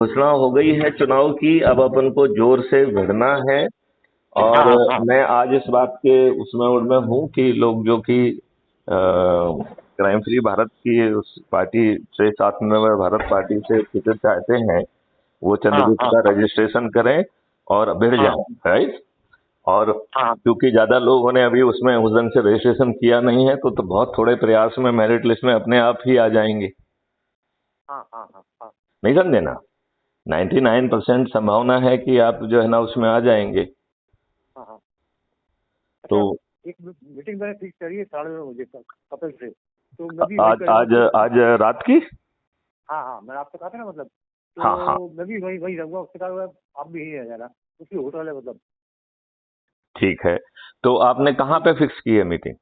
घोषणा हो गई है चुनाव की। अब अपन को जोर से भिड़ना है। और हाँ हाँ मैं आज इस बात के उस मोड में हूँ कि लोग जो कि क्राइम फ्री भारत की उस पार्टी से, आत्मनिर्भर भारत पार्टी से टिकट चाहते हैं, वो हाँ चंद्रगुप्त हाँ का रजिस्ट्रेशन करें और भिड़ हाँ जाएं। राइट। और हाँ क्योंकि ज्यादा लोगों ने अभी उसमें उस ढंग से रजिस्ट्रेशन किया नहीं है, तो बहुत थोड़े प्रयास में मेरिट लिस्ट में अपने आप ही आ जाएंगे। हाँ हाँ हाँ हाँ नहीं समझे ना। 99% संभावना है कि आप जो है ना उसमें आ जाएंगे। हाँ हाँ। तो अच्छा, एक मीटिंग मैंने फिक्स करी है 9:30 बजे तक कपिल से, तो मैं भी वही आज करूँगा आज तो। आज रात की। हाँ हाँ, मैंने आपसे कहा था ना मतलब, हाँ हाँ। तो मैं भी वही वही रहूँगा। उसके बाद आप भी यहीं रह जाना, उसकी होटल है मतलब। ठीक है। तो आपने कहाँ पे फिक्स की है मीटिंग?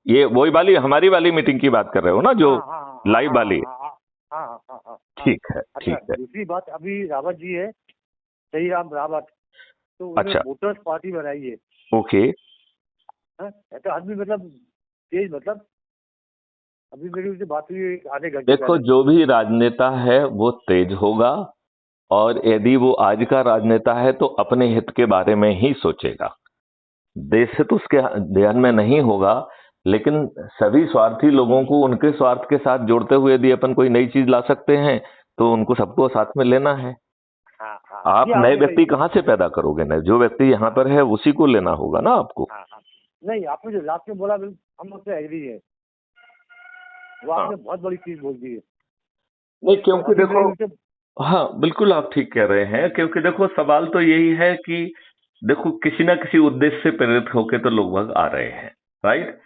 ये वही वाली हमारी वाली मीटिंग की बात कर रहे हो ना, जो हाँ हाँ हाँ लाइव हाँ हाँ वाली? हाँ हाँ हाँ हाँ हाँ हाँ हाँ। ठीक है, अच्छा, ठीक है। दूसरी बात, अभी रावत जी है, सही राम रावत, तो उन्होंने अच्छा। वोटर्स पार्टी बनाई है। ओके। हाँ, ऐसा आदमी मतलब तेज, मतलब अभी मेरी उनसे बात हुई आधे घंटे देखो, पहले। जो भी राजनेता है वो तेज होगा। और यदि वो आज का राजनेता है तो अपने हित के बारे में ही सोचेगा। देश से तो उसके ध्यान में नहीं होगा। लेकिन सभी स्वार्थी लोगों को उनके स्वार्थ के साथ जोड़ते हुए यदि अपन कोई नई चीज ला सकते हैं, तो उनको सबको साथ में लेना है। हाँ हाँ, आप ये नए आपने सही व्यक्ति बोला। कहाँ से पैदा करोगे? ना, जो व्यक्ति यहाँ पर है उसी को लेना होगा ना आपको। हाँ हाँ, नहीं आपने जो लास्ट में बोला हम उससे एग्री है। वो हाँ। आपने बहुत बड़ी चीज बोल दी है। नहीं, तो क्योंकि अभी मेरी देखो। उनसे। हाँ, बिल्कुल आप ठीक कह रहे हैं, क्योंकि देखो सवाल तो यही है कि देखो, किसी ना किसी उद्देश्य से प्रेरित होकर तो लोग बाग आ रहे हैं। राइट।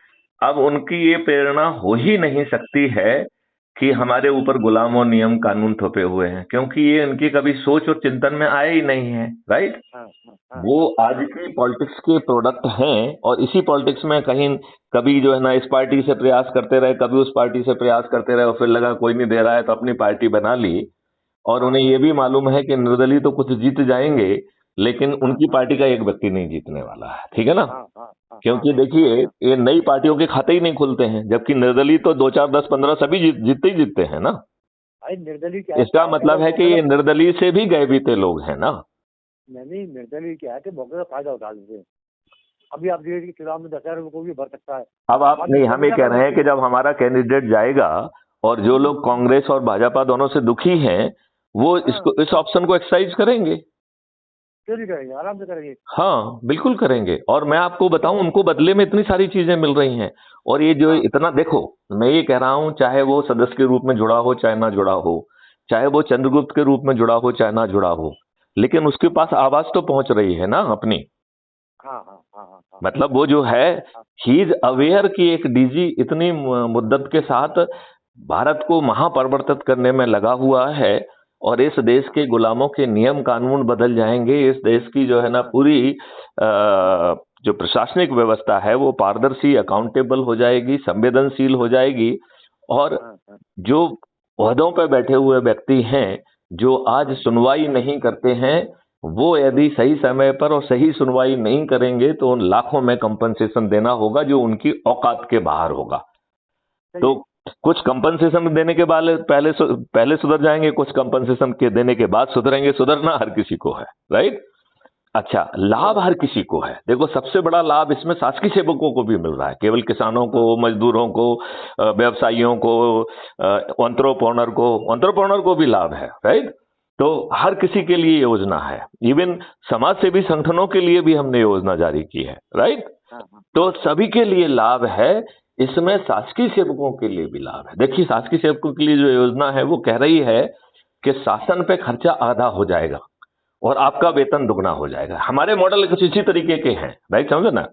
अब उनकी ये प्रेरणा हो ही नहीं सकती है कि हमारे ऊपर गुलाम और नियम कानून थोपे हुए हैं, क्योंकि ये इनकी कभी सोच और चिंतन में आया ही नहीं है। राइट। हाँ हाँ हाँ वो हाँ आज की पॉलिटिक्स के प्रोडक्ट हैं, और इसी पॉलिटिक्स में कहीं कभी जो है ना इस पार्टी से प्रयास करते रहे, कभी उस पार्टी से प्रयास करते रहे, और फिर लगा कोई नहीं दे रहा है तो अपनी पार्टी बना ली। और हाँ उन्हें हाँ ये भी मालूम है कि निर्दलीय तो कुछ जीत जाएंगे, लेकिन हाँ उनकी हाँ पार्टी का एक व्यक्ति नहीं जीतने वाला है। ठीक है ना। हाँ हाँ हाँ हाँ क्योंकि हाँ हाँ देखिए, हाँ। ये नई पार्टियों के खाते ही नहीं खुलते हैं, जबकि निर्दलीय तो 2 4 10 15 सभी जीतते ही जीतते हैं ना। अरे निर्दलीय क्या है, इसका पहले मतलब है कि मौके ये का। निर्दलीय से भी गए बीते लोग हैं ना। नहीं, निर्दलीय क्या है कि मौके का फायदा उठा लेते हैं। अभी आप देखिए कि चुनाव में 10,000 रुपये को भी भर सकता है। अब आप बाद में नहीं, हम ये कमियां कह कर रहे हैं सकते कि हैं। जब हमारा कैंडिडेट जाएगा और जो लोग कांग्रेस और भाजपा दोनों से दुखी हैं, वो हाँ, इसको, इस ऑप्शन को एक्सरसाइज करेंगे। क्यों नहीं करेंगे, आराम से करेंगे। हाँ, बिल्कुल करेंगे। और मैं आपको बताऊं, उनको बदले में इतनी सारी चीजें मिल रही हैं। और ये जो हाँ इतना देखो, मैं ये कह रहा हूं, चाहे वो सदस्य के रूप में जुड़ा हो चाहे ना जुड़ा हो, चाहे वो चंद्रगुप्त के रूप में जुड़ा हो चाहे ना जुड़ा हो, लेकिन उसके पास आवाज तो पहुंच रही है ना अपनी। हाँ हाँ हाँ हाँ हाँ मतलब वो जो है, हाँ ही इज अवेयर कि एक डीजी इतनी मुद्दत के साथ भारत को महापरिवर्तित करने में लगा हुआ है। और इस देश के गुलामों के नियम कानून बदल जाएंगे। इस देश की जो है ना हाँ पूरी जो प्रशासनिक व्यवस्था है वो पारदर्शी, अकाउंटेबल हो जाएगी, संवेदनशील हो जाएगी। और हाँ हाँ जो ओहदों पर बैठे हुए व्यक्ति हैं, जो आज हाँ, सुनवाई नहीं करते हैं, वो हाँ, यदि सही समय पर और सही सुनवाई नहीं करेंगे तो उन लाखों में कंपनसेशन देना होगा जो उनकी औकात के बाहर होगा। सही तो है। कुछ कंपनसेशन देने के बाद पहले सुधर जाएंगे, कुछ कंपनसेशन के देने के बाद सुधरेंगे। सुधरना हर किसी को है। राइट। अच्छा, लाभ तो हर किसी को है। देखो, सबसे बड़ा लाभ इसमें शासकीय सेवकों को भी मिल रहा है, केवल किसानों को, हाँ मजदूरों को, व्यवसायियों को, एंटरप्रेन्योर को भी लाभ है। राइट। तो हर किसी के लिए योजना है। इवन समाज सेवी संगठनों के लिए भी हमने योजना जारी की है। राइट। हाँ हाँ तो हाँ हाँ सभी के लिए लाभ है। इसमें शासकीय सेवकों के लिए भी लाभ है। देखिए, शासकीय सेवकों के लिए जो योजना है वो कह रही है कि शासन पे खर्चा आधा हो जाएगा और आपका हाँ। वेतन दुगना हो जाएगा। हमारे मॉडल कुछ इसी तरीके के हैं। राइट, समझे ना।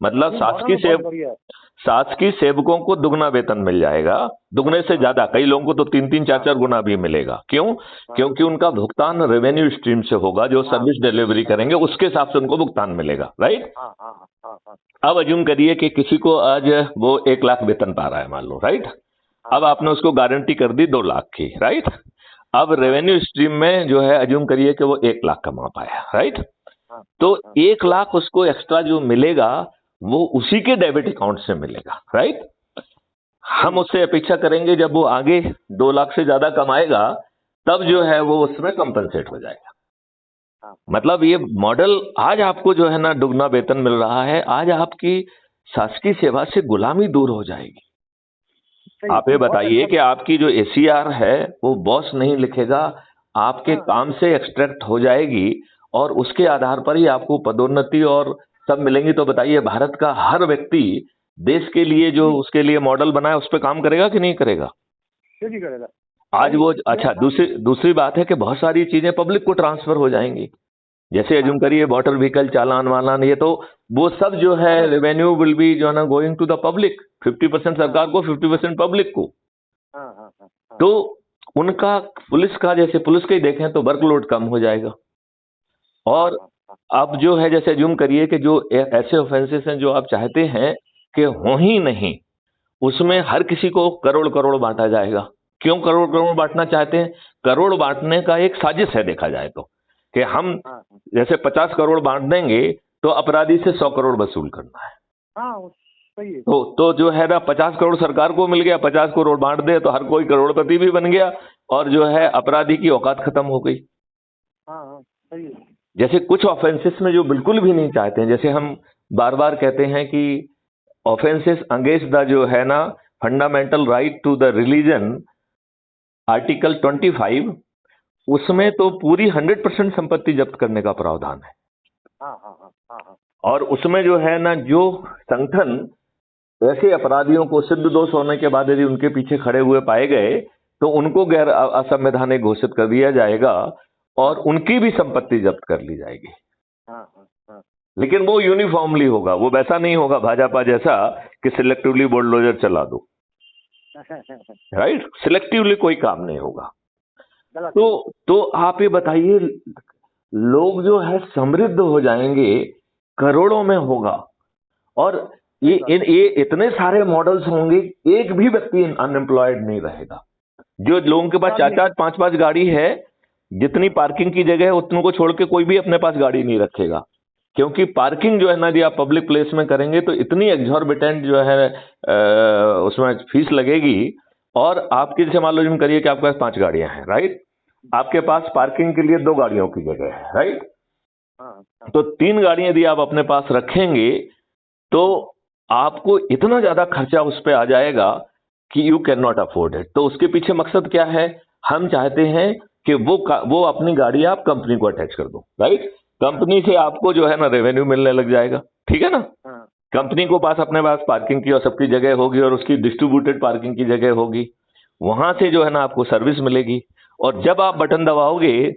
मतलब नहीं, मॉडल तो बहुत बढ़िया है। शासकीय सेवकों को दुगना वेतन मिल जाएगा। दुगने से हाँ ज्यादा, कई लोगों को तो 3 3 4 हाँ 4 गुना भी मिलेगा। क्यों? हाँ क्योंकि उनका भुगतान रेवेन्यू स्ट्रीम से होगा, जो हाँ सर्विस डिलीवरी करेंगे उसके हिसाब से उनको भुगतान मिलेगा। राइट। हाँ हाँ हाँ हाँ अब अज्यूम करिए कि किसी को आज वो 1 लाख वेतन पा रहा है, मान लो। राइट। हाँ अब आपने उसको गारंटी कर दी 2 लाख की। राइट। अब हाँ रेवेन्यू स्ट्रीम में जो है, अज्यूम करिए कि वो 1 लाख कमा पाया। राइट। हाँ हाँ तो हाँ 1 लाख उसको एक्स्ट्रा जो मिलेगा वो उसी के डेबिट अकाउंट से मिलेगा। राइट। सही हम है। उससे अपेक्षा करेंगे जब वो आगे 2 लाख से ज्यादा कमाएगा, तब जो है वो उसमें कंपनसेट हो जाएगा। हाँ मतलब ये मॉडल आज आपको जो है ना दुगना वेतन मिल रहा है, आज आपकी शासकीय सेवा से गुलामी दूर हो जाएगी। सही आप ये बहुत बताइए अच्छा। कि आपकी जो एसीआर है वो बॉस नहीं लिखेगा, आपके हाँ काम से एक्सट्रैक्ट हो जाएगी और उसके आधार पर ही आपको पदोन्नति और सब मिलेंगी। तो बताइए भारत का हर व्यक्ति देश के लिए जो उसके लिए मॉडल बना है उस पर काम करेगा कि नहीं करेगा? क्यों नहीं करेगा आज भाई? वो मैं अच्छा, दूसरी दूसरी बात है कि बहुत सारी चीजें पब्लिक को ट्रांसफर हो जाएंगी। जैसे हाँ एज्यूम करिए मोटर व्हीकल चालान वालान, ये तो वो सब जो है हाँ रेवेन्यू विल बी जो है ना गोइंग टू द पब्लिक, 50% हाँ सरकार को, 50% पब्लिक को। हाँ हाँ हाँ हाँ तो उनका पुलिस का, जैसे पुलिस के ही देखें तो वर्कलोड कम हो जाएगा। हाँ और हाँ हाँ अब जो है जैसे एज्यूम करिए कि जो ऐसे ऑफेंसेस हैं जो आप चाहते हैं कि हो ही नहीं, उसमें हाँ हर किसी को करोड़ करोड़ बांटा जाएगा। क्यों करोड़ करोड़ बांटना चाहते हैं? करोड़ बांटने का एक साजिश है देखा जाए तो, कि हम हाँ हाँ जैसे 50 करोड़ बांट देंगे तो अपराधी से 100 करोड़ वसूल करना है। हाँ, सही है। तो जो है ना 50 करोड़ सरकार को मिल गया, 50 करोड़ बांट दे तो हर कोई करोड़पति भी बन गया और जो है अपराधी की औकात खत्म हो गई। हाँ हाँ सही है। जैसे कुछ ऑफेंसेस में जो बिल्कुल भी नहीं चाहते हैं, जैसे हम बार बार कहते हैं कि ऑफेंसेस अगेंस्ट द जो है ना fundamental right to the religion, article 25, उसमें तो पूरी 100% संपत्ति जब्त करने का प्रावधान है। हाँ हाँ हाँ हाँ हाँ और उसमें जो है ना जो संगठन ऐसे अपराधियों को सिद्ध दोष होने के बाद यदि उनके पीछे खड़े हुए पाए गए तो उनको गैर असंवैधानिक घोषित कर दिया जाएगा और उनकी भी संपत्ति जब्त कर ली जाएगी। हाँ हाँ हाँ लेकिन वो यूनिफॉर्मली होगा, वो वैसा नहीं होगा भाजपा जैसा कि सिलेक्टिवली बुलडोजर चला दो। राइट, सिलेक्टिवली कोई काम नहीं होगा। गलत। तो आप ये बताइए, लोग जो है समृद्ध हो जाएंगे, करोड़ों में होगा, और ये इतने सारे मॉडल्स होंगे, एक भी व्यक्ति अनएम्प्लॉयड नहीं रहेगा। जो लोगों के पास 4-4 5-5 गाड़ी है, जितनी पार्किंग की जगह है उतनों को छोड़ के कोई भी अपने पास गाड़ी नहीं रखेगा, क्योंकि पार्किंग जो है ना यदि आप पब्लिक प्लेस में करेंगे तो इतनी एग्जॉर्बिटेंट जो है उसमें फीस लगेगी। और आपकी जैसे मान लो जिम करिए कि आपके पास 5 गाड़ियां हैं, राइट, आपके पास पार्किंग के लिए 2 गाड़ियों की जगह है, राइट, हाँ हाँ तो 3 गाड़ियां यदि आप अपने पास रखेंगे तो आपको इतना ज्यादा खर्चा उस पर आ जाएगा कि you can not afford it. तो उसके पीछे मकसद क्या है? हम चाहते हैं कि वो अपनी गाड़ी आप कंपनी को अटैच कर दो, राइट, कंपनी से आपको जो है ना रेवेन्यू मिलने लग जाएगा, ठीक है ना। हाँ कंपनी को अपने पास पार्किंग की और सबकी जगह होगी और उसकी डिस्ट्रीब्यूटेड पार्किंग की जगह होगी, वहां से जो है ना आपको सर्विस मिलेगी। और जब आप बटन दबाओगे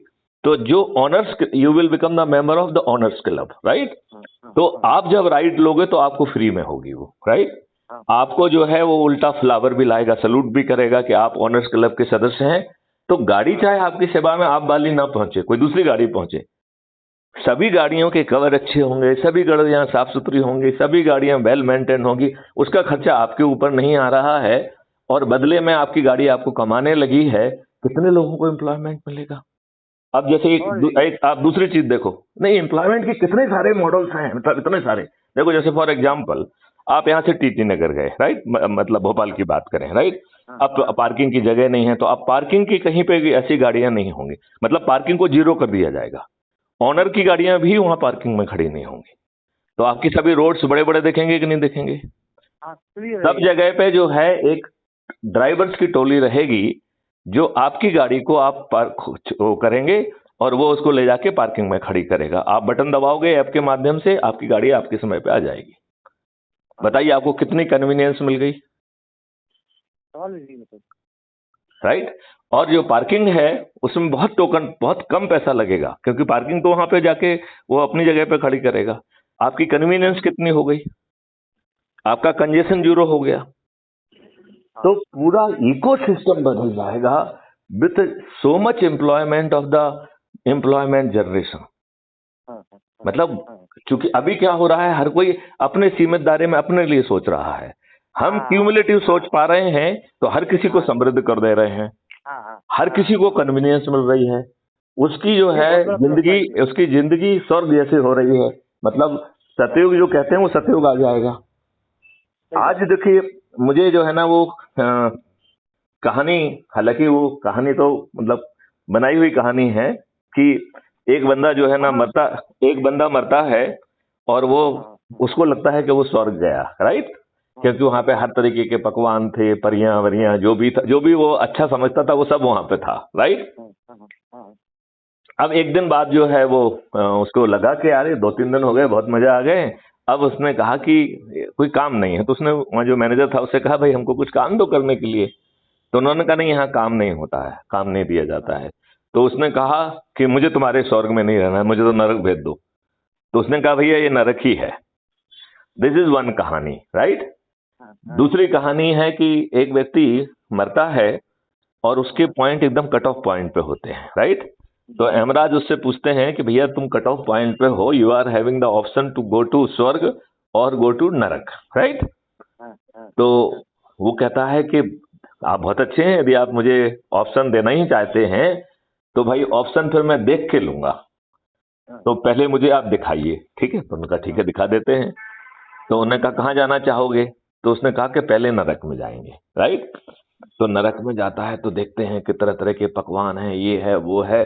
तो जो honours, you will become the member of the honours club, right. हाँ तो आप जब राइड लोगे तो आपको फ्री में होगी वो, राइट। हाँ आपको जो है वो उल्टा फ्लावर भी लाएगा, सलूट भी करेगा कि आप ऑनर्स क्लब के सदस्य हैं। तो गाड़ी चाहे आपकी सेवा में आप वाली ना पहुंचे, कोई दूसरी गाड़ी पहुंचे, सभी गाड़ियों के कवर अच्छे होंगे, सभी गाड़ियां साफ सुथरी होंगी, सभी गाड़ियां वेल मेंटेन होगी, उसका खर्चा आपके ऊपर नहीं आ रहा है और बदले में आपकी गाड़ी आपको कमाने लगी है। कितने लोगों को एम्प्लॉयमेंट मिलेगा? अब जैसे एक आप दूसरी चीज देखो, नहीं एम्प्लॉयमेंट के कितने सारे मॉडल्स हैं, मतलब इतने सारे। देखो जैसे फॉर एग्जांपल आप यहाँ से टीटी नगर गए, राइट, मतलब भोपाल की बात करें, राइट, अब पार्किंग की जगह नहीं है तो अब पार्किंग की कहीं पे भी ऐसी गाड़ियां नहीं होंगी, मतलब पार्किंग को जीरो कर दिया जाएगा, ऑनर की गाड़ियां भी वहां पार्किंग में खड़ी नहीं होंगी। तो आपकी सभी रोड्स बड़े बड़े दिखेंगे कि नहीं दिखेंगे? हाँ क्लियर सब है। जगह पे जो है एक ड्राइवर्स की टोली रहेगी जो आपकी गाड़ी को आप वो करेंगे और वो उसको ले जाके पार्किंग में खड़ी करेगा। आप बटन दबाओगे ऐप के माध्यम से, आपकी गाड़ी आपके समय पे आ जाएगी। बताइए आपको कितनी कन्वीनियंस मिल गई, सवाल ही नहीं मतलब। राइट। और जो पार्किंग है उसमें बहुत टोकन, बहुत कम पैसा लगेगा, क्योंकि पार्किंग तो वहां पे जाके वो अपनी जगह पे खड़ी करेगा। आपकी कन्वीनियंस कितनी हो गई, आपका कंजेशन जीरो हो गया। तो पूरा इकोसिस्टम बदल जाएगा with so much employment of the employment generation. मतलब क्योंकि अभी क्या हो रहा है, हर कोई अपने सीमित दायरे में अपने लिए सोच रहा है। हम क्यूमुलेटिव सोच पा रहे हैं तो हर किसी को समृद्ध कर दे रहे हैं, हर किसी को कन्वीनियंस मिल रही है, उसकी जो है जिंदगी, उसकी जिंदगी स्वर्ग जैसे हो रही है। मतलब सतयुग जो कहते हैं वो सतयुग आ जाएगा। आज देखिए मुझे जो है ना वो कहानी, हालांकि वो कहानी तो मतलब बनाई हुई कहानी है कि एक बंदा जो है ना मरता, एक बंदा मरता है और वो उसको लगता है कि वो स्वर्ग गया, राइट, क्योंकि वहां पे हर तरीके के पकवान थे, परियां वरियां जो भी था, जो भी वो अच्छा समझता था वो सब वहां पे था, राइट। अब एक दिन बाद जो है वो उसको लगा कि यार ये 2-3 दिन हो गए, बहुत मजा आ गए। अब उसने कहा कि कोई काम नहीं है, तो उसने वहाँ जो मैनेजर था उससे कहा भाई हमको कुछ काम दो करने के लिए। तो उन्होंने कहा नहीं, यहाँ काम नहीं होता है, काम नहीं दिया जाता है। तो उसने कहा कि मुझे तुम्हारे स्वर्ग में नहीं रहना है, मुझे तो नरक भेज दो। तो उसने कहा भैया ये नरक ही है। दिस इज वन कहानी, राइट। दूसरी कहानी है कि एक व्यक्ति मरता है और उसके पॉइंट एकदम कट ऑफ पॉइंट पे होते हैं, राइट। तो यमराज उससे पूछते हैं कि भैया तुम कट ऑफ पॉइंट पे हो, you are having the option to go to स्वर्ग और गो टू नरक, राइट। तो वो कहता है कि आप बहुत अच्छे हैं, यदि आप मुझे ऑप्शन देना ही चाहते हैं तो भाई ऑप्शन फिर मैं देख के लूंगा, तो पहले मुझे आप दिखाइए। ठीक है, तो उनका ठीक है दिखा देते हैं। तो उन्होंने कहा कहाँ जाना चाहोगे? तो उसने कहा कि पहले नरक में जाएंगे, राइट। तो नरक में जाता है तो देखते हैं कि तरह तरह के पकवान हैं, ये है वो है,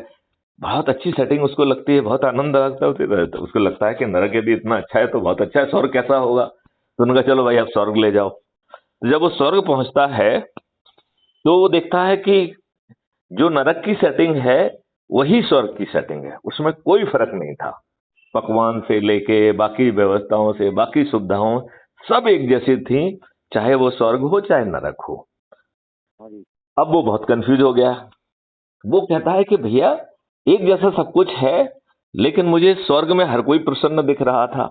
बहुत अच्छी सेटिंग उसको लगती है, बहुत आनंद लगता है उसे। तो उसको लगता है कि नरक यदि इतना अच्छा है तो बहुत अच्छा है, स्वर्ग कैसा होगा? तो उन्होंने कहा चलो भाई आप स्वर्ग ले जाओ। तो जब वो स्वर्ग पहुंचता है तो वो देखता है कि जो नरक की सेटिंग है वही स्वर्ग की सेटिंग है, उसमें कोई फर्क नहीं था। पकवान से लेके बाकी व्यवस्थाओं से बाकी सुविधाओं सब एक जैसी थी, चाहे वो स्वर्ग हो चाहे नरक हो। अब वो बहुत कंफ्यूज हो गया। वो कहता है कि भैया एक जैसा सब कुछ है, लेकिन मुझे स्वर्ग में हर कोई प्रसन्न दिख रहा था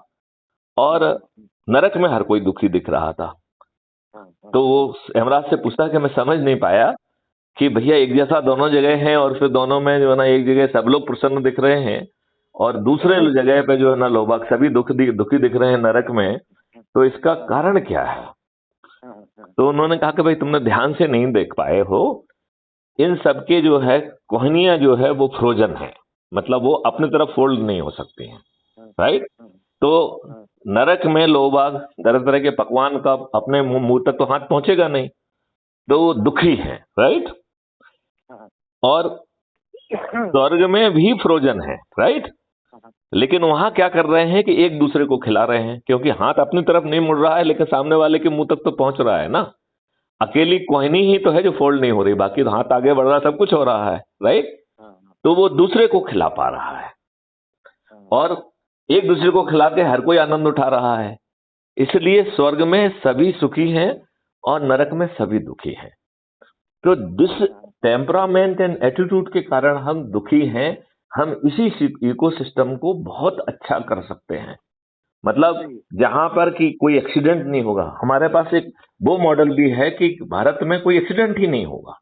और नरक में हर कोई दुखी दिख रहा था। तो वो यमराज से पूछता कि मैं समझ नहीं पाया कि भैया एक जैसा दोनों जगह है और फिर दोनों में जो है ना एक जगह सब लोग प्रसन्न दिख रहे हैं और दूसरे जगह पे जो है ना लोग बाग सभी दुखी दिख रहे हैं नरक में, तो इसका कारण क्या है? तो उन्होंने कहा कि भाई तुमने ध्यान से नहीं देख पाए हो, इन सबके जो है कोहनियां जो है वो फ्रोजन है, मतलब वो अपनी तरफ फोल्ड नहीं हो सकती हैं, राइट। तो नरक में लोग बाग तरह तरह के पकवान का अपने मुंह तक तो हाथ पहुंचेगा नहीं, तो वो दुखी है, राइट। और स्वर्ग में भी फ्रोजन है, राइट। लेकिन वहां क्या कर रहे हैं कि एक दूसरे को खिला रहे हैं, क्योंकि हाथ अपनी तरफ नहीं मुड़ रहा है लेकिन सामने वाले के मुंह तक तो पहुंच रहा है ना। अकेली कोहनी ही तो है जो फोल्ड नहीं हो रही, बाकी तो हाथ आगे बढ़ रहा, सब कुछ हो रहा है, राइट। तो वो दूसरे को खिला पा रहा है और एक दूसरे को खिला के हर कोई आनंद उठा रहा है। इसलिए स्वर्ग में सभी सुखी हैं और नरक में सभी दुखी हैं। तो दिस टेम्परामेंट एंड एटीट्यूड के कारण हम दुखी हैं, हम इसी इकोसिस्टम को बहुत अच्छा कर सकते हैं। मतलब जहां पर कि कोई एक्सीडेंट नहीं होगा, हमारे पास एक वो मॉडल भी है कि भारत में कोई एक्सीडेंट ही नहीं होगा।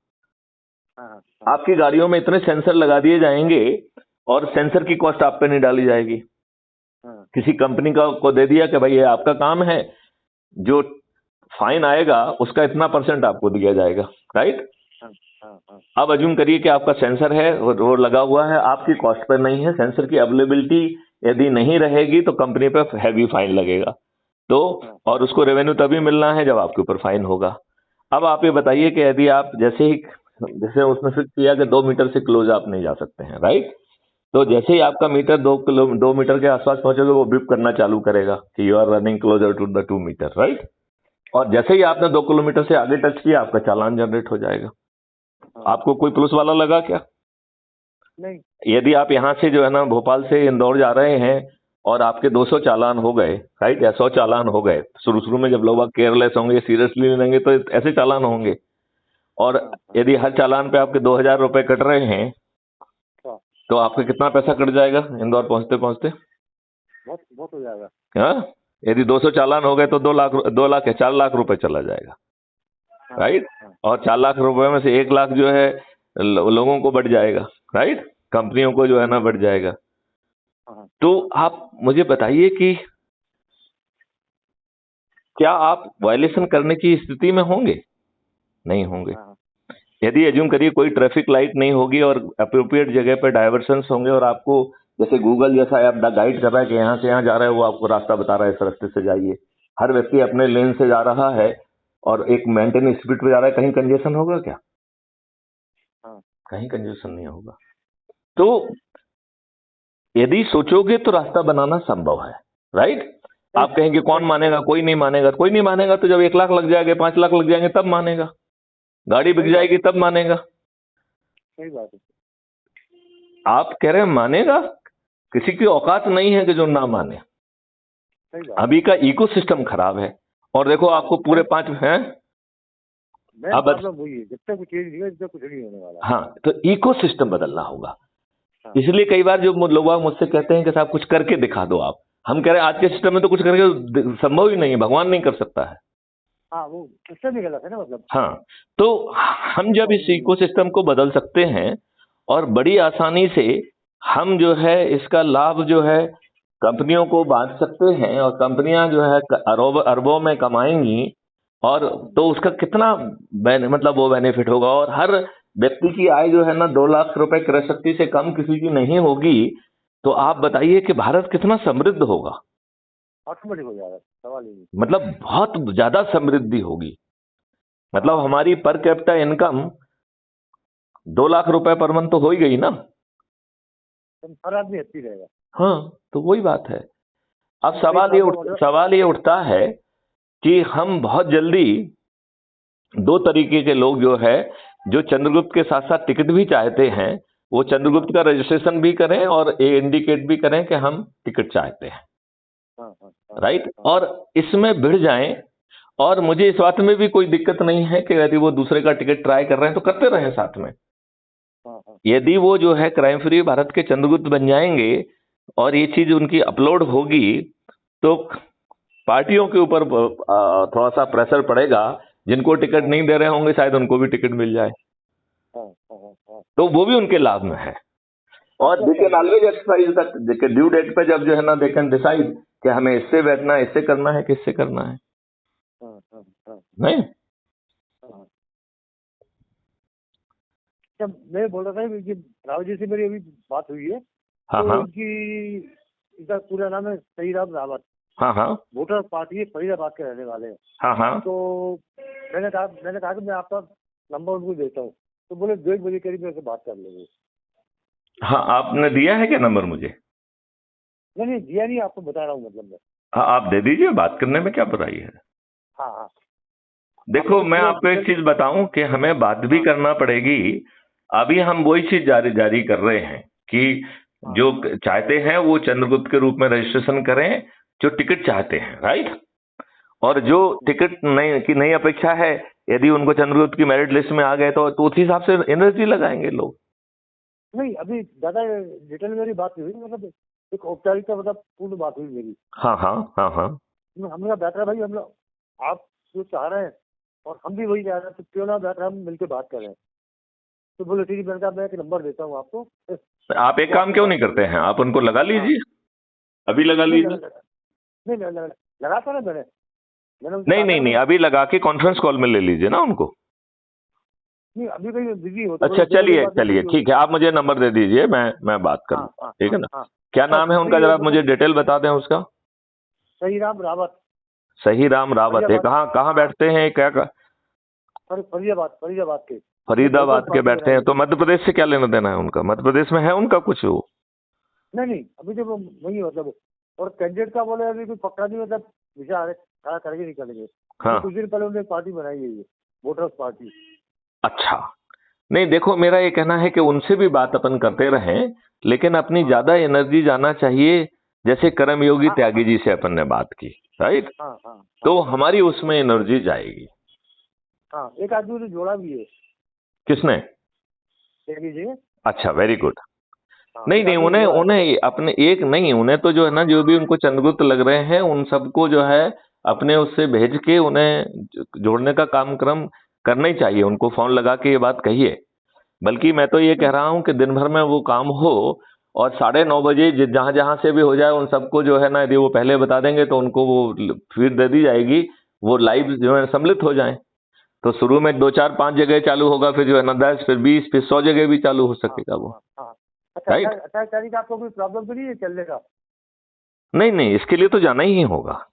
आपकी गाड़ियों में इतने सेंसर लगा दिए जाएंगे और सेंसर की कॉस्ट आप पे नहीं डाली जाएगी, किसी कंपनी का को दे दिया कि भाई ये आपका काम है, जो फाइन आएगा उसका इतना % आपको दिया जाएगा, राइट। अब अज्यूम करिए कि आपका सेंसर है वो लगा हुआ है, आपकी कॉस्ट पर नहीं है, सेंसर की अवेलेबिलिटी यदि नहीं रहेगी तो कंपनी पर हैवी फाइन लगेगा। तो और उसको रेवेन्यू तभी मिलना है जब आपके ऊपर फाइन होगा। अब आप ये बताइए कि यदि आप जैसे उसने फिक्स किया कि 2 मीटर से क्लोज आप नहीं जा सकते हैं, राइट। तो जैसे ही आपका मीटर 2 मीटर के आसपास पहुंचेगा वो बिप करना चालू करेगा कि you are running closer to the 2 meter, right. और जैसे ही आपने 2 किलोमीटर से आगे टच किया आपका चालान जनरेट हो जाएगा। आपको कोई पुलिस वाला लगा क्या? नहीं। यदि आप यहाँ से जो है ना भोपाल से इंदौर जा रहे हैं और आपके 200 चालान हो गए, राइट, या 100 चालान हो गए, शुरू शुरू में जब लोग केयरलेस होंगे, सीरियसली नहीं लेंगे, तो ऐसे चालान होंगे। और यदि हर चालान पे आपके 2000 रुपए कट रहे हैं तो आपका कितना पैसा कट जाएगा इंदौर पहुंचते पहुंचते? बहुत बहुत हो जाएगा। हाँ, यदि 200 चालान हो गए तो 2 लाख 4 लाख रुपए चला जाएगा, राइट। और 4 लाख रुपए में से 1 लाख जो है लोगों को बढ़ जाएगा, राइट, कंपनियों को जो है ना बढ़ जाएगा। तो आप मुझे बताइए कि क्या आप वायलेशन करने की स्थिति में होंगे? नहीं होंगे। यदि एज्यूम करिए कोई ट्रैफिक लाइट नहीं होगी और अप्रोप्रिएट जगह पर डायवर्सन्स होंगे और आपको जैसे गूगल जैसा ऐप गाइड कर रहा है कि यहाँ से यहाँ जा रहा है, वो आपको रास्ता बता रहा है इस रास्ते से जाइए, हर व्यक्ति अपने लेन से जा रहा है और एक मेंटेन स्पीड पे जा रहा है, कहीं कंजेशन होगा क्या? कहीं कंजूसन नहीं होगा। तो यदि सोचोगे तो रास्ता बनाना संभव है, राइट। आप कहेंगे कौन मानेगा, कोई नहीं मानेगा। कोई नहीं मानेगा तो जब 1 लाख लग जाएंगे, 5 लाख लग जाएंगे, तब मानेगा। गाड़ी बिक जाएगी तब मानेगा। सही बात है। आप कह रहे हैं मानेगा, किसी की औकात नहीं है कि जो ना माने। सही बात। अभी का इकोसिस्टम खराब है। और देखो आपको पूरे 5 हैं। अब वही है, जब तक कुछ चेंज नहीं होगा, जब तक कुछ नहीं होने वाला। हाँ, तो इकोसिस्टम बदलना होगा। हाँ। इसलिए कई बार जो लोग मुझसे कहते हैं कि साहब कुछ करके दिखा दो आप। हम कह रहे हैं आज के सिस्टम में तो कुछ करके संभव ही नहीं है, भगवान नहीं कर सकता है। हाँ, वो सिस्टम ही गलत है ना, मतलब। हाँ, तो हम जब इस इकोसिस्टम को बदल सकते हैं और बड़ी आसानी से हम जो है इसका लाभ जो है कंपनियों को बांट सकते हैं और कंपनियां जो है अरबों में कमाएंगी, और तो उसका कितना मतलब वो बेनिफिट होगा। और हर व्यक्ति की आय जो है ना 2 लाख रुपए क्रय शक्ति से कम किसी की नहीं होगी, तो आप बताइए कि भारत कितना समृद्ध होगा। ऑटोमेटिक हो जाएगा, सवाल ही नहीं। मतलब बहुत ज्यादा समृद्धि होगी। मतलब हमारी पर कैपिटा इनकम 2 लाख रुपए पर मंथ तो हो ही गई ना। हर आदमी हैप्पी रहेगा। हाँ, तो वही बात है। अब सवाल ये उठता है कि हम बहुत जल्दी 2 तरीके के लोग जो है जो चंद्रगुप्त के साथ साथ टिकट भी चाहते हैं, वो चंद्रगुप्त का रजिस्ट्रेशन भी करें और ये इंडिकेट भी करें कि हम टिकट चाहते हैं, राइट। और इसमें भिड़ जाएं। और मुझे इस बात में भी कोई दिक्कत नहीं है कि यदि वो दूसरे का टिकट ट्राई कर रहे हैं तो करते रहें साथ में। यदि वो जो है क्राइम फ्री भारत के चंद्रगुप्त बन जाएंगे और ये चीज उनकी अपलोड होगी, तो पार्टियों के ऊपर थोड़ा सा प्रेशर पड़ेगा। जिनको टिकट नहीं दे रहे होंगे शायद उनको भी टिकट मिल जाए, तो वो भी उनके लाभ में है। और they can always exercise that due date पे जब जो है ना दे कैन डिसाइड कि हमें इससे बैठना है, इससे करना है, किससे करना है। नहीं, मैं बोल रहा था कि राव जी से मेरी अभी बात हुई है। हाँ तो हाँ, इनका पूरा नाम है सहीराम रावत। हाँ हाँ, वोटर पार्टी है, फरीदाबाद के रहने वाले हैं। हाँ हाँ। तो मैंने कहा कि मैं आपका नंबर उनको देता हूँ। तो बोले 2 बजे करीब मेरे से बात कर लेंगे। हाँ, आपने दिया है क्या नंबर मुझे? नहीं दिया नहीं, आपको बता रहा हूँ मतलब मैं। हाँ, आप दे दीजिए, बात करने में क्या बुराई है। हाँ। देखो मैं आपको एक चीज बताऊं कि हमें बात भी करना पड़ेगी। अभी हम वही चीज जारी कर रहे हैं कि जो चाहते हैं वो चंद्रगुप्त के रूप में रजिस्ट्रेशन करें, जो टिकट चाहते हैं, राइट। और जो टिकट नहीं अपेक्षा है, यदि उनको चंद्रगुप्त की मेरिट लिस्ट में आ गए तो उस हिसाब से एनर्जी लगाएंगे लोग। नहीं, अभी ज्यादा डिटेल में मेरी बात नहीं हुई, मतलब एक औपचारिकता, मतलब पूर्ण बात हुई मेरी। हाँ हाँ हाँ हाँ, हमने कहा बैठ रहा भाई, हम लोग आप जो चाह रहे हैं और हम भी वही चाह रहे हैं, तो क्यों ना बैठ रहे हम मिलकर बात करें। तो बोले ठीक है, मैंने कहा मैं एक नंबर देता हूँ आपको। आप एक काम क्यों नहीं करते हैं, आप उनको लगा लीजिए, अभी लगा लीजिए। नहीं लगा था ना मैंने नहीं, अभी लगा के कॉन्फ्रेंस कॉल में ले लीजिए ना उनको। नहीं, अभी कहीं बिजी होता। अच्छा, चलिए ठीक है, आप मुझे नंबर दे दीजिए, मैं बात कर लूँगा, ठीक है ना। क्या नाम है उनका, जरा मुझे डिटेल बता दें उसका। सहीराम रावत। सहीराम रावत है, कहाँ बैठते हैं, क्या फरीदाबाद के बैठते हैं। तो मध्य प्रदेश से क्या लेना देना है उनका, मध्य प्रदेश में है उनका कुछ वो? नहीं, अभी जब वही मतलब, और कैंडिडेट का बोले अभी कोई पक्का नहीं, मतलब विचार खड़ा करके निकलेंगे। हाँ, कुछ दिन पहले उन्होंने पार्टी बनाई है, वोटर्स पार्टी। अच्छा, नहीं देखो मेरा ये कहना है कि उनसे भी बात अपन करते रहें, लेकिन अपनी ज्यादा एनर्जी जाना चाहिए। जैसे कर्मयोगी त्यागी जी से अपन ने बात की, राइट। तो हमारी उसमें एनर्जी जाएगी। हाँ, एक आदमी ने जोड़ा भी है। किसने? त्यागी जी। अच्छा, वेरी गुड। नहीं, उन्हें अपने एक नहीं, उन्हें तो जो है ना, जो भी उनको चंद्रगुप्त लग रहे हैं उन सबको जो है अपने उससे भेज के उन्हें जोड़ने का कार्यक्रम करना ही चाहिए। उनको फोन लगा के ये बात कहिए। बल्कि मैं तो ये कह रहा हूं कि दिन भर में वो काम हो और 9:30 बजे जहां जहां से भी हो जाए उन सबको जो है ना, यदि वो पहले बता देंगे तो उनको वो फीड दे दी जाएगी, वो लाइव जो है सम्मिलित हो जाए। तो शुरू में 2 4 5 जगह चालू होगा, फिर जो है ना 10, फिर 20, फिर 100 जगह भी चालू हो सकेगा वो। राइट। 28 तारीख आपको कोई प्रॉब्लम तो नहीं है चलने का? नहीं, इसके लिए तो जाना ही होगा।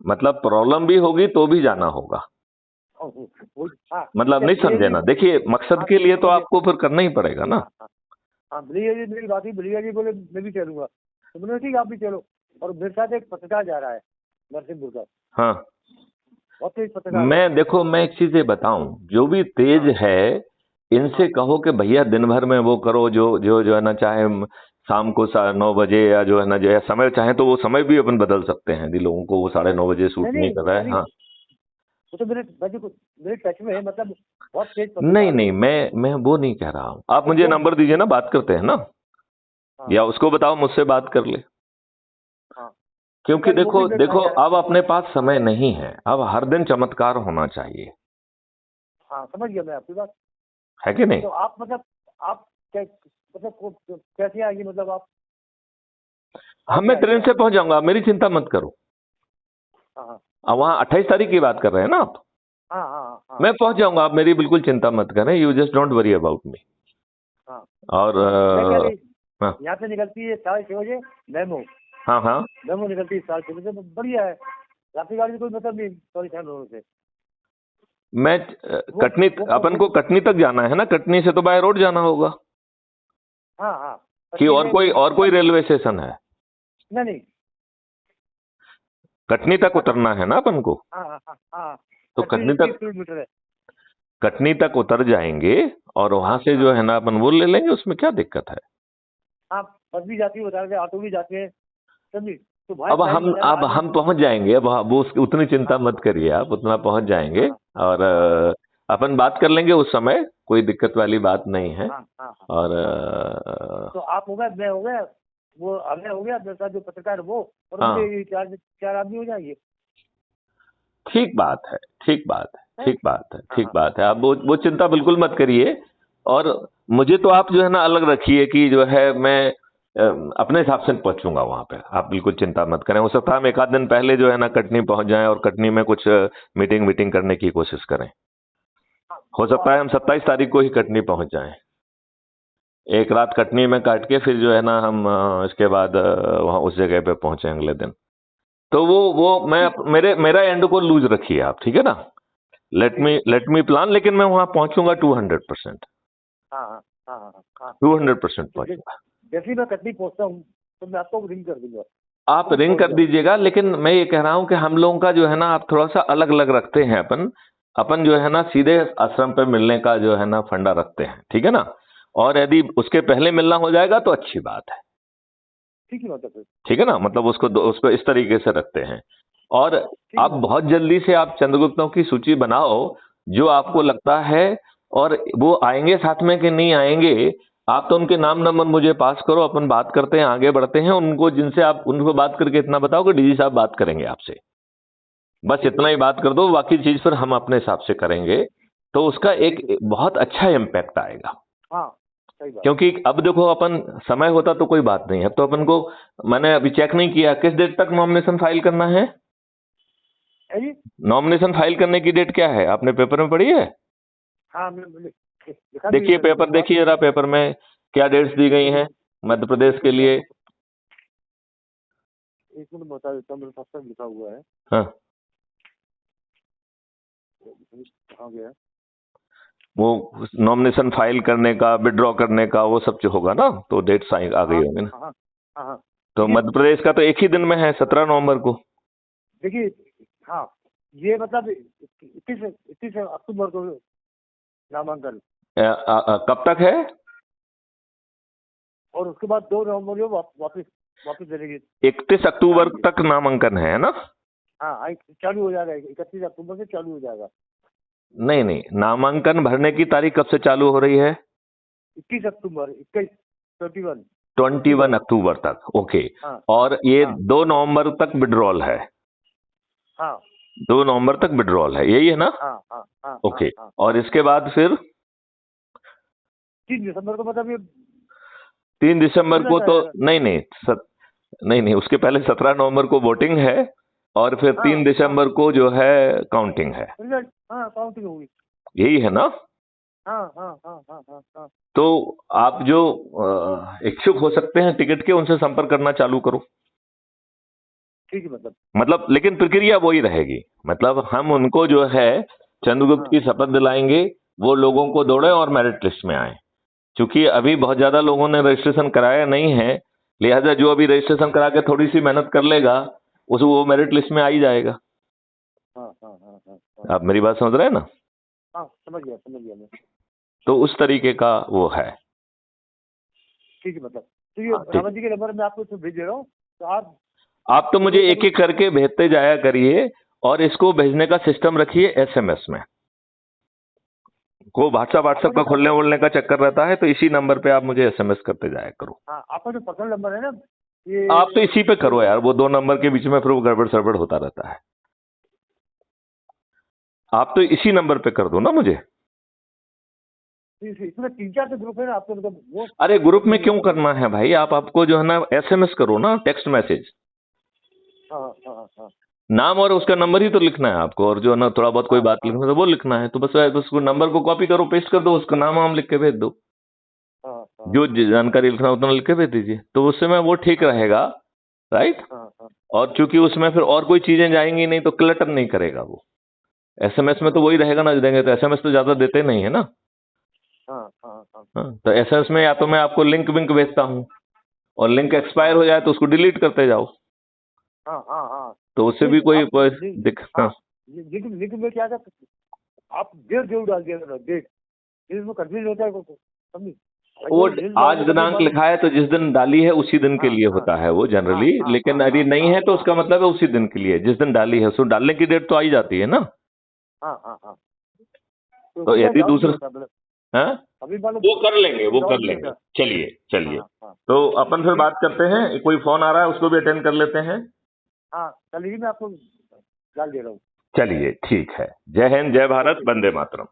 मतलब प्रॉब्लम भी होगी तो भी जाना होगा। हाँ मतलब नहीं समझे ना, देखिए मकसद के लिए तो आपको फिर करना ही पड़ेगा ना। हाँ भैया जी मेरी बात ही, भैया जी बोले मैं भी चलूंगा, तो मैंने ठीक है आप भी चलो। और मेरे साथ एक पत्रकार जा रहा है नरसिंहपुर का, हाँ, बहुत तेज पत्रकार है। मैं देखो मैं एक चीज ये बताऊं, जो भी तेज है इनसे कहो कि भैया दिन भर में वो करो जो है ना, चाहे शाम को 9:30 या जो है ना, जो है समय चाहे तो वो समय भी अपन बदल सकते हैं, यदि लोगों को वो 9:30 शूट नहीं नहीं नहीं कर रहा है। नहीं, हाँ, वो तो मेरे टच में है, मतलब बहुत तेज नहीं पत्रकार है नहीं, वो। मैं वो नहीं कह रहा हूँ, आप मुझे वो नंबर दीजिए ना, बात करते हैं ना, हाँ या उसको बताओ मुझसे बात कर ले। हाँ, क्योंकि सर वो भी देखो मेरे साथ देखो जा रहा है। अब अपने पास समय नहीं है, अब हर दिन चमत्कार होना चाहिए, हाँ समझ गया मैं आपकी बात। है कि नहीं? तो आप मतलब आप क्या मतलब कैसे आएंगे, मतलब आप हम, क्या मैं आएंगे ट्रेन आप? से पहुंच जाऊंगा, आप मेरी चिंता मत करो। हाँ हाँ अब वहाँ 28 तारीख की बात कर रहे हैं ना आप? हाँ हाँ हाँ मैं पहुंच जाऊंगा, आप मेरी बिल्कुल चिंता मत करें, you just don't worry about me. हाँ। और मैं क्या रही, हाँ यहाँ से निकलती है 6:30 मेमो, हाँ हाँ, मेमो निकलती है 6:30 तो बढ़िया है। रात्रि गाड़ी से कोई मतलब नहीं, सॉरी खैर रोड से। मैं कटनी, अपन को कटनी तक जाना है ना, कटनी से तो बाय रोड जाना होगा, हाँ हाँ कि कटनी से और कोई रेलवे स्टेशन है? नहीं नहीं, कटनी तक उतरना है ना अपन को, हाँ हाँ हाँ हाँ, तो कटनी से 30 किलोमीटर है। कटनी तक उतर जाएंगे और वहां से जो है ना अपन वो ले लेंगे, उसमें क्या दिक्कत है? हाँ बस भी जाती है, बता रहे ऑटो भी जाते हैं, समझी। तो भाई अब टाइम बचा आज हम पहुंच जाएंगे, अब वो उतनी चिंता मत करिए आप, उतना पहुंच जाएंगे। हाँ और अपन बात कर लेंगे उस समय, कोई दिक्कत वाली बात नहीं है। हाँ हाँ हाँ और हाँ। तो आप हो गए, मैं हो गया, वो अगले हो गया, मेरे साथ जो पत्रकार है वो, और हाँ, मुझे ये चार आदमी हो जाएंगे। ठीक बात है, ठीक बात है, हैं? ठीक बात है, हाँ ठीक हाँ बात है, आप वो चिंता बिल्कुल मत करिए। और मुझे तो आप जो है ना अलग रखिए कि जो है मैं अपने हिसाब से पहुंचूंगा वहां पे, आप बिल्कुल चिंता मत करें। हो सकता है हम एक आध दिन पहले जो है ना कटनी पहुंच जाएं और कटनी में कुछ मीटिंग वीटिंग करने की कोशिश करें। हाँ, हो सकता है हम 27 तारीख को ही कटनी पहुंच जाएं, एक रात कटनी में काट के फिर जो है ना हम इसके बाद वहां उस जगह पे पहुंचे अगले दिन। तो वो मैं ठीक। मेरा एंड को लूज रखिए आप, ठीक है ना? लेट मी प्लान, लेकिन मैं वहां पहुंचूंगा 200%, हाँ हाँ हाँ हाँ हाँ। 200% तो पहुंचूंगा। जैसे ही मैं कटनी पहुंचता हूँ तो मैं आपको रिंग कर दूंगा, आप तो मैं रिंग पहुंच कर जाऊँ। दीजिएगा, लेकिन मैं ये कह रहा हूं कि हम लोगों का जो है ना आप थोड़ा सा अलग अलग रखते हैं, अपन अपन जो है ना सीधे आश्रम पे मिलने का जो है ना फंडा रखते हैं, ठीक है ना? और यदि उसके पहले मिलना हो जाएगा तो अच्छी बात है, ठीक है मतलब फिर, ठीक है ना? मतलब उसको इस तरीके से रखते हैं। और ठीक है आप मतलब। बहुत जल्दी से आप चंद्रगुप्तों की सूची बनाओ जो आपको लगता है, और वो आएंगे साथ में कि नहीं आएंगे, आप तो उनके नाम नंबर मुझे पास करो, अपन बात करते हैं, आगे बढ़ते हैं। उनको जिनसे आप उनको बात करके इतना बताओ कि डीजी साहब बात करेंगे आपसे, बस ठीक है इतना ही बात कर दो, बाकी चीज फिर हम अपने हिसाब से करेंगे। तो उसका एक ठीक है। बहुत अच्छा इम्पैक्ट आएगा। हाँ सही बात। क्योंकि अब देखो अपन, समय होता तो कोई बात नहीं है, तो अपन को, मैंने अभी चेक नहीं किया किस डेट तक नॉमिनेशन फाइल करना है। है जी। नॉमिनेशन फाइल करने की डेट क्या है, आपने पेपर में पढ़ी है? हाँ लिखा भी देखिए है पेपर, मैंने। देखिए जरा पेपर में क्या डेट्स दी गई हैं मध्य प्रदेश के लिए। एक मिनट बता देता हूँ, मेरे पास सब लिखा हुआ है। हाँ, कहाँ गया? वो नॉमिनेशन फाइल करने का, विड्रॉ करने का, वो सब जो होगा ना, तो डेट्स आ गई हाँ होंगी ना। हाँ हाँ हाँ। तो देखिए मध्य प्रदेश का तो एक ही दिन में है, 17 नवंबर को। देखिए, हाँ ये मतलब 21 अक्टूबर को नामांकन, कब तक है? और उसके बाद 2 नवंबर को वापस वापस चलेगी। 31 अक्टूबर तक नामांकन है ना? हाँ चालू हो जाएगा, 31 अक्टूबर से चालू हो जाएगा। नहीं नहीं, नामांकन भरने की तारीख कब से चालू हो रही है? 21 अक्टूबर, 21 21 अक्टूबर तक, ओके। हाँ और ये हाँ 2 नवंबर तक विड्रॉल है, हाँ 2 नवंबर तक विड्रॉल है, यही है ना? हाँ हाँ हाँ हाँ ओके। हाँ। और इसके बाद फिर 3 दिसंबर को मतलब ये 3 दिसंबर हो को जाता तो, है। नहीं नहीं नहीं नहीं, उसके पहले 17 नवंबर को वोटिंग है, और फिर हाँ 3 दिसंबर को जो है काउंटिंग है, रिजल्ट, हाँ काउंटिंग होगी। यही है ना? हाँ हाँ हाँ हाँ हाँ हाँ। तो आप जो इच्छुक हो सकते हैं टिकट के, उनसे संपर्क करना चालू करो। ठीक है मतलब। मतलब लेकिन प्रक्रिया वही रहेगी, मतलब हम उनको जो है चंद्रगुप्त की शपथ दिलाएंगे, वो लोगों को दौड़े और मेरिट लिस्ट में आए। क्योंकि अभी बहुत ज्यादा लोगों ने रजिस्ट्रेशन कराया नहीं है, लिहाजा जो अभी रजिस्ट्रेशन करा के थोड़ी सी मेहनत कर लेगा उसे वो मेरिट लिस्ट में आ ही जाएगा। हाँ हाँ हाँ हाँ हाँ आप मेरी बात समझ रहे हैं ना? हाँ, समझ गया मैं। तो उस तरीके का वो है। ठीक है, मतलब तो ये ठीक। रावत जी के नंबर मैं आपको भेज दे रहा हूँ, तो आप तो मुझे एक एक करके भेजते जाया करिए, और इसको भेजने का सिस्टम रखिए एसएमएस में। को व्हाट्सएप का खोलने वोलने का चक्कर रहता है, तो इसी नंबर पे आप मुझे एसएमएस करते जाया करो। हाँ, आपका जो पर्सनल नंबर है ना, ये आप तो इसी पे करो यार, वो 2 नंबर के बीच में फिर वो गड़बड़ सड़बड़ होता रहता है। आप तो इसी नंबर पे कर दो ना मुझे। इसमें 3-4 तो ग्रुप है ना आपके, मतलब वो। अरे ग्रुप में क्यों करना है भाई, आपको जो है ना एसएमएस करो ना, टेक्स्ट मैसेज। हाँ हाँ हाँ नाम और उसका नंबर ही तो लिखना है आपको, और जो है ना थोड़ा बहुत कोई बात लिखना है तो वो लिखना है, तो बस उसको नंबर को कॉपी करो, पेस्ट कर दो, उसका नाम लिख के भेज दो। हाँ, जो जानकारी लिखना उतना लिख के भेज दीजिए, तो उससे में वो ठीक रहेगा, राइट। और चूंकि उसमें फिर और कोई चीजें जाएंगी नहीं, तो क्लटर नहीं करेगा वो। एसएमएस में तो वही रहेगा ना, देंगे तो एसएमएस तो ज्यादा देते नहीं है ना। हाँ, तो एसएमएस में या तो मैं आपको लिंक विंक भेजता हूँ, और लिंक एक्सपायर हो जाए तो उसको डिलीट करते जाओ। हाँ, तो उससे भी कोई हाँ। लिंक में क्या था, आप डेट जरूर डाल दिया करो, डेट, इसमें कंफ्यूज होता है समझी। वो आज दिनांक लिखा है तो जिस दिन डाली है उसी दिन के लिए होता है वो जनरली, लेकिन यदि नहीं है तो उसका मतलब है उसी दिन के लिए, जिस दिन डाली है उसको डालने की डेट तो आ ही जाती है ना। हाँ, तो यदि दूसरा अभी वो कर लेंगे। चलिए तो अपन फिर बात करते हैं। कोई फोन आ रहा है, उसको भी अटेंड कर लेते हैं। हाँ, कल ही मैं आपको डाल दे रहा हूँ। चलिए ठीक है। जय हिंद, जय भारत, वंदे मातरम।